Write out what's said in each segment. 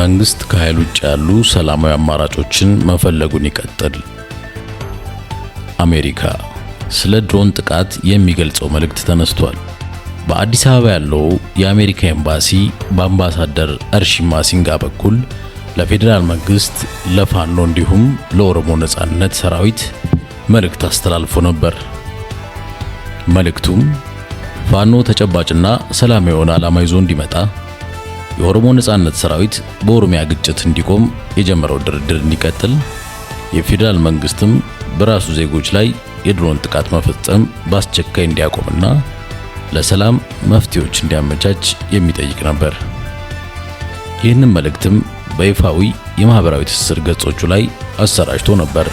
መንግስት ከኃይል ውጭ ያሉ ሰላማዊ አማራጮችን መፈለጉን ይቀጥል። አሜሪካ ስለ ድሮን ጥቃት የሚገልጸው መልእክት ተነስቷል። በአዲስ አበባ ያለው የአሜሪካ ኤምባሲ በአምባሳደር እርሺማ ሲንጋ በኩል ለፌዴራል መንግስት፣ ለፋኖ እንዲሁም ለኦሮሞ ነጻነት ሰራዊት መልእክት አስተላልፎ ነበር። መልእክቱም ፋኖ ተጨባጭና ሰላም የሆነ ዓላማ ይዞ እንዲመጣ፣ የኦሮሞ ነጻነት ሰራዊት በኦሮሚያ ግጭት እንዲቆም፣ የጀመረው ድርድር እንዲቀጥል፣ የፌዴራል መንግስትም በራሱ ዜጎች ላይ የድሮን ጥቃት መፈጸም በአስቸኳይ እንዲያቆምና ለሰላም መፍትሄዎች እንዲያመቻች የሚጠይቅ ነበር። ይህንን መልእክትም በይፋዊ የማህበራዊ ትስስር ገጾቹ ላይ አሰራጭቶ ነበር።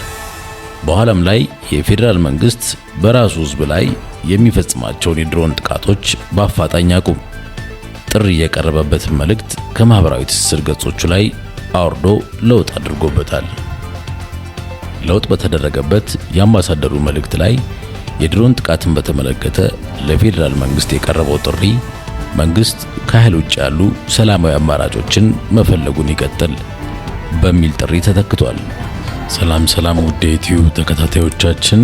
በኋላም ላይ የፌዴራል መንግስት በራሱ ህዝብ ላይ የሚፈጽማቸውን የድሮን ጥቃቶች በአፋጣኝ አቁም ጥሪ የቀረበበትን መልእክት ከማህበራዊ ትስስር ገጾቹ ላይ አውርዶ ለውጥ አድርጎበታል። ለውጥ በተደረገበት የአምባሳደሩ መልእክት ላይ የድሮን ጥቃትን በተመለከተ ለፌዴራል መንግስት የቀረበው ጥሪ መንግስት ከኃይል ውጭ ያሉ ሰላማዊ አማራጮችን መፈለጉን ይቀጥል በሚል ጥሪ ተተክቷል። ሰላም ውድ የዩቲዩብ ተከታታዮቻችን፣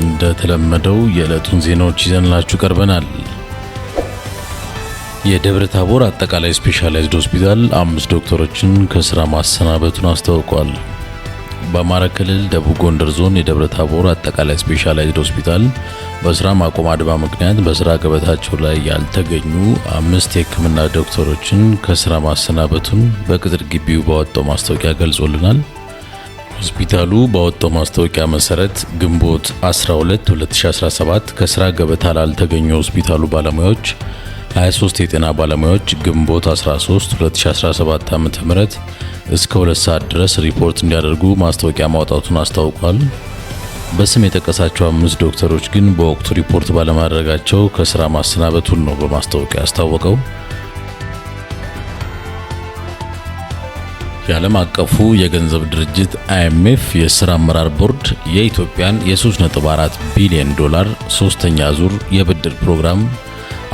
እንደተለመደው የዕለቱን ዜናዎች ይዘንላችሁ ቀርበናል። የደብረ ታቦር አጠቃላይ ስፔሻላይዝድ ሆስፒታል 5 ዶክተሮችን ከስራ ማሰናበቱን አስታውቋል። በአማራ ክልል ደቡብ ጎንደር ዞን የደብረ ታቦር አጠቃላይ ስፔሻላይዝድ ሆስፒታል በስራ ማቆም አድማ ምክንያት በስራ ገበታቸው ላይ ያልተገኙ 5 የሕክምና ዶክተሮችን ከስራ ማሰናበቱን በቅጥር ግቢው ባወጣው ማስታወቂያ ገልጾልናል። ሆስፒታሉ ባወጣው ማስታወቂያ መሰረት ግንቦት 12 2017 ከስራ ገበታ ላልተገኙ ሆስፒታሉ ባለሙያዎች 23 የጤና ባለሙያዎች ግንቦት 13 2017 ዓ.ም እስከ 2 ሰዓት ድረስ ሪፖርት እንዲያደርጉ ማስታወቂያ ማውጣቱን አስታውቋል። በስም የጠቀሳቸው 5 ዶክተሮች ግን በወቅቱ ሪፖርት ባለማድረጋቸው ከስራ ማሰናበቱን ነው በማስታወቂያ ያስታወቀው። የዓለም አቀፉ የገንዘብ ድርጅት IMF የሥራ አመራር ቦርድ የኢትዮጵያን የ3.4 ቢሊዮን ዶላር ሶስተኛ ዙር የብድር ፕሮግራም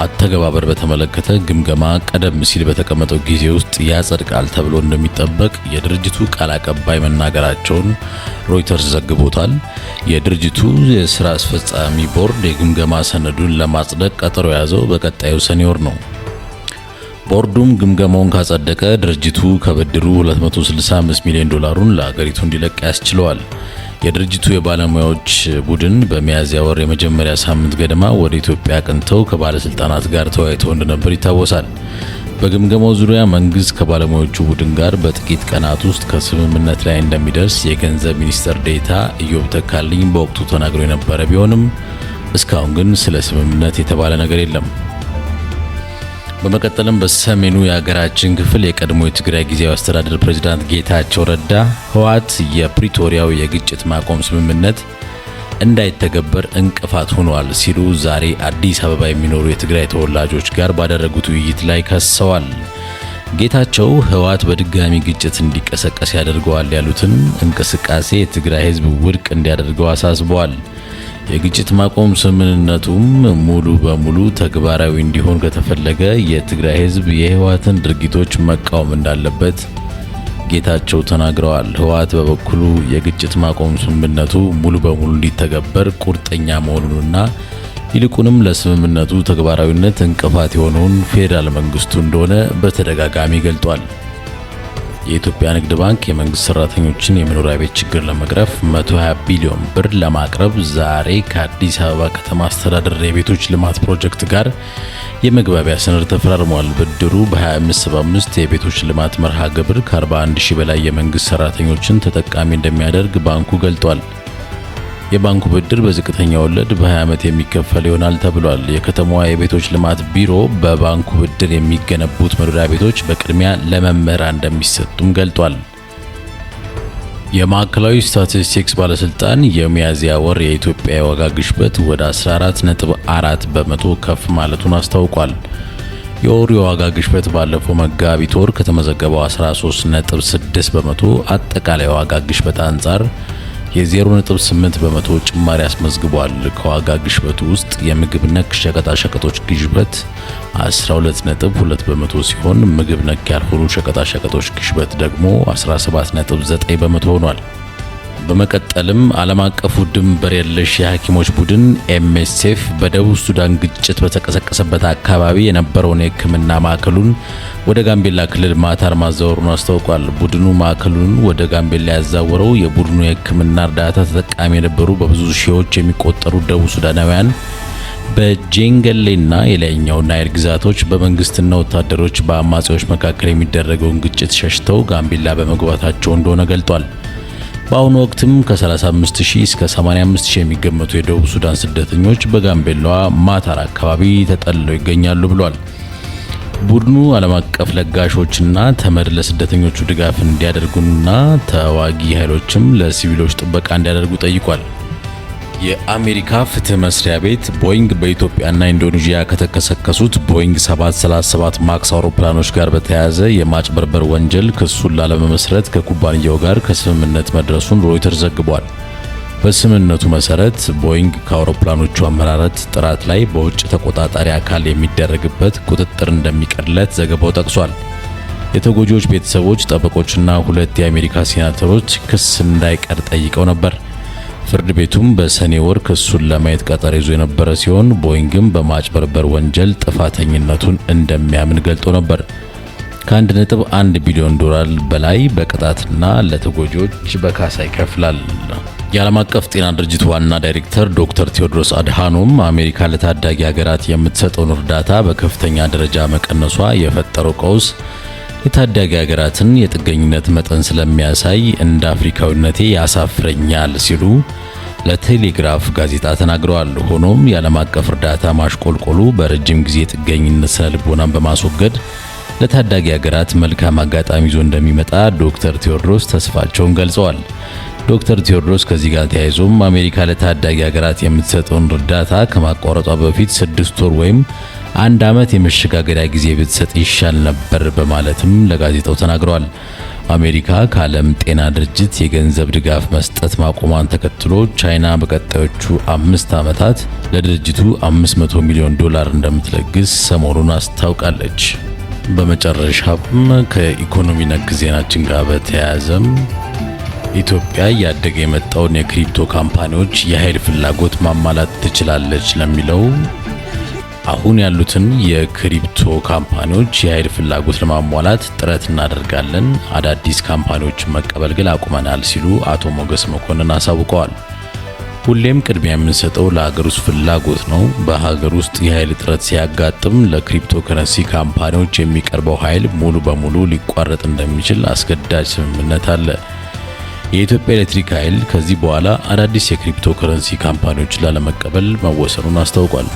አተገባበር በተመለከተ ግምገማ ቀደም ሲል በተቀመጠው ጊዜ ውስጥ ያጸድቃል ተብሎ እንደሚጠበቅ የድርጅቱ ቃል አቀባይ መናገራቸውን ሮይተርስ ዘግቦታል። የድርጅቱ የሥራ አስፈጻሚ ቦርድ የግምገማ ሰነዱን ለማጽደቅ ቀጠሮ የያዘው በቀጣዩ ሰኔ ወር ነው። ቦርዱም ግምገማውን ካጸደቀ ድርጅቱ ከብድሩ 265 ሚሊዮን ዶላሩን ለሀገሪቱ እንዲለቅ ያስችለዋል። የድርጅቱ የባለሙያዎች ቡድን በሚያዝያ ወር የመጀመሪያ ሳምንት ገደማ ወደ ኢትዮጵያ አቅንተው ከባለስልጣናት ጋር ተወያይተው እንደነበር ይታወሳል። በግምገማው ዙሪያ መንግስት ከባለሙያዎቹ ቡድን ጋር በጥቂት ቀናት ውስጥ ከስምምነት ላይ እንደሚደርስ የገንዘብ ሚኒስትር ዴኤታ ኢዮብ ተካልኝ በወቅቱ ተናግሮ የነበረ ቢሆንም እስካሁን ግን ስለ ስምምነት የተባለ ነገር የለም። በመቀጠልም በሰሜኑ የሀገራችን ክፍል የቀድሞ የትግራይ ጊዜያዊ አስተዳደር ፕሬዝዳንት ጌታቸው ረዳ ህወሓት የፕሪቶሪያው የግጭት ማቆም ስምምነት እንዳይተገበር እንቅፋት ሆኗል ሲሉ ዛሬ አዲስ አበባ የሚኖሩ የትግራይ ተወላጆች ጋር ባደረጉት ውይይት ላይ ከሰዋል። ጌታቸው ህወሓት በድጋሚ ግጭት እንዲቀሰቀስ ያደርገዋል ያሉትን እንቅስቃሴ የትግራይ ህዝብ ውድቅ እንዲያደርገው አሳስበዋል። የግጭት ማቆም ስምምነቱም ሙሉ በሙሉ ተግባራዊ እንዲሆን ከተፈለገ የትግራይ ህዝብ የህወሓትን ድርጊቶች መቃወም እንዳለበት ጌታቸው ተናግረዋል። ህወሓት በበኩሉ የግጭት ማቆም ስምምነቱ ሙሉ በሙሉ እንዲተገበር ቁርጠኛ መሆኑንና ይልቁንም ለስምምነቱ ተግባራዊነት እንቅፋት የሆነውን ፌዴራል መንግስቱ እንደሆነ በተደጋጋሚ ገልጧል። የኢትዮጵያ ንግድ ባንክ የመንግስት ሰራተኞችን የመኖሪያ ቤት ችግር ለመቅረፍ 120 ቢሊዮን ብር ለማቅረብ ዛሬ ከአዲስ አበባ ከተማ አስተዳደር የቤቶች ልማት ፕሮጀክት ጋር የመግባቢያ ሰነድ ተፈራርሟል። ብድሩ በ2575 የቤቶች ልማት መርሃ ግብር ከ41 ሺህ በላይ የመንግስት ሰራተኞችን ተጠቃሚ እንደሚያደርግ ባንኩ ገልጧል። የባንኩ ብድር በዝቅተኛ ወለድ በ20 ዓመት የሚከፈል ይሆናል ተብሏል። የከተማዋ የቤቶች ልማት ቢሮ በባንኩ ብድር የሚገነቡት መኖሪያ ቤቶች በቅድሚያ ለመምህራን እንደሚሰጡም ገልጧል። የማዕከላዊ ስታቲስቲክስ ባለስልጣን የሚያዝያ ወር የኢትዮጵያ የዋጋ ግሽበት ወደ 14.4 በመቶ ከፍ ማለቱን አስታውቋል። የወሩ የዋጋ ግሽበት ባለፈው መጋቢት ወር ከተመዘገበው 13.6 በመቶ አጠቃላይ የዋጋ ግሽበት አንጻር የ0.8 በመቶ ጭማሪ አስመዝግቧል። ከዋጋ ግሽበቱ ውስጥ የምግብ ነክ ሸቀጣሸቀጦች ግሽበት 12.2 በመቶ ሲሆን ምግብ ነክ ያልሆኑ ሸቀጣሸቀጦች ግሽበት ደግሞ 17.9 በመቶ ሆኗል። በመቀጠልም ዓለም አቀፉ ድንበር የለሽ የሐኪሞች ቡድን MSF በደቡብ ሱዳን ግጭት በተቀሰቀሰበት አካባቢ የነበረውን የሕክምና ማዕከሉን ወደ ጋምቤላ ክልል ማታር ማዛወሩን አስታውቋል። ቡድኑ ማዕከሉን ወደ ጋምቤላ ያዛወረው የቡድኑ የሕክምና እርዳታ ተጠቃሚ የነበሩ በብዙ ሺዎች የሚቆጠሩ ደቡብ ሱዳናውያን በጄንገሌና የላይኛው ናይል ግዛቶች በመንግስትና ወታደሮች በአማጺዎች መካከል የሚደረገውን ግጭት ሸሽተው ጋምቤላ በመግባታቸው እንደሆነ ገልጧል። በአሁኑ ወቅትም ከ35000 እስከ 85000 የሚገመቱ የደቡብ ሱዳን ስደተኞች በጋምቤላዋ ማታር አካባቢ ተጠልለው ይገኛሉ ብሏል። ቡድኑ ዓለም አቀፍ ለጋሾችና ተመድ ለስደተኞቹ ድጋፍ እንዲያደርጉና ተዋጊ ኃይሎችም ለሲቪሎች ጥበቃ እንዲያደርጉ ጠይቋል። የአሜሪካ ፍትህ መስሪያ ቤት ቦይንግ በኢትዮጵያና ኢንዶኔዥያ ከተከሰከሱት ቦይንግ 737 ማክስ አውሮፕላኖች ጋር በተያያዘ የማጭበርበር ወንጀል ክሱን ላለመመስረት ከኩባንያው ጋር ከስምምነት መድረሱን ሮይተርስ ዘግቧል። በስምምነቱ መሰረት ቦይንግ ከአውሮፕላኖቹ አመራረት ጥራት ላይ በውጭ ተቆጣጣሪ አካል የሚደረግበት ቁጥጥር እንደሚቀርለት ዘገባው ጠቅሷል። የተጎጂዎች ቤተሰቦች፣ ጠበቆችና 2 የአሜሪካ ሴናተሮች ክስ እንዳይቀር ጠይቀው ነበር። ፍርድ ቤቱም በሰኔ ወር ክሱን ለማየት ቀጠሮ ይዞ የነበረ ሲሆን ቦይንግም በማጭበርበር ወንጀል ጥፋተኝነቱን እንደሚያምን ገልጦ ነበር። ከ1.1 ቢሊዮን ዶላር በላይ በቅጣትና ለተጎጂዎች በካሳ ይከፍላል። የዓለም አቀፍ ጤና ድርጅት ዋና ዳይሬክተር ዶክተር ቴዎድሮስ አድሃኖም አሜሪካ ለታዳጊ ሀገራት የምትሰጠውን እርዳታ በከፍተኛ ደረጃ መቀነሷ የፈጠረው ቀውስ የታዳጊ ሀገራትን የጥገኝነት መጠን ስለሚያሳይ እንደ አፍሪካዊነቴ ያሳፍረኛል ሲሉ ለቴሌግራፍ ጋዜጣ ተናግረዋል። ሆኖም የዓለም አቀፍ እርዳታ ማሽቆልቆሉ በረጅም ጊዜ ጥገኝነት ስነልቦናን በማስወገድ ለታዳጊ ሀገራት መልካም አጋጣሚ ይዞ እንደሚመጣ ዶክተር ቴዎድሮስ ተስፋቸውን ገልጸዋል። ዶክተር ቴዎድሮስ ከዚህ ጋር ተያይዞም አሜሪካ ለታዳጊ ሀገራት የምትሰጠውን እርዳታ ከማቋረጧ በፊት 6 ወር ወይም 1 ዓመት የመሸጋገሪያ ጊዜ ብትሰጥ ይሻል ነበር በማለትም ለጋዜጣው ተናግረዋል። አሜሪካ ከዓለም ጤና ድርጅት የገንዘብ ድጋፍ መስጠት ማቆሟን ተከትሎ ቻይና በቀጣዮቹ 5 ዓመታት ለድርጅቱ 500 ሚሊዮን ዶላር እንደምትለግስ ሰሞኑን አስታውቃለች። በመጨረሻም ከኢኮኖሚ ነክ ዜናችን ጋር በተያያዘም ኢትዮጵያ እያደገ የመጣውን የክሪፕቶ ካምፓኒዎች የኃይል ፍላጎት ማሟላት ትችላለች ለሚለው አሁን ያሉትን የክሪፕቶ ካምፓኒዎች የኃይል ፍላጎት ለማሟላት ጥረት እናደርጋለን፣ አዳዲስ ካምፓኒዎችን መቀበል ግን አቁመናል ሲሉ አቶ ሞገስ መኮንን አሳውቀዋል። ሁሌም ቅድሚያ የምንሰጠው ለሀገር ውስጥ ፍላጎት ነው። በሀገር ውስጥ የኃይል እጥረት ሲያጋጥም ለክሪፕቶ ከረንሲ ካምፓኒዎች የሚቀርበው ኃይል ሙሉ በሙሉ ሊቋረጥ እንደሚችል አስገዳጅ ስምምነት አለ። የኢትዮጵያ ኤሌክትሪክ ኃይል ከዚህ በኋላ አዳዲስ የክሪፕቶ ከረንሲ ካምፓኒዎችን ላለመቀበል መወሰኑን አስታውቋል።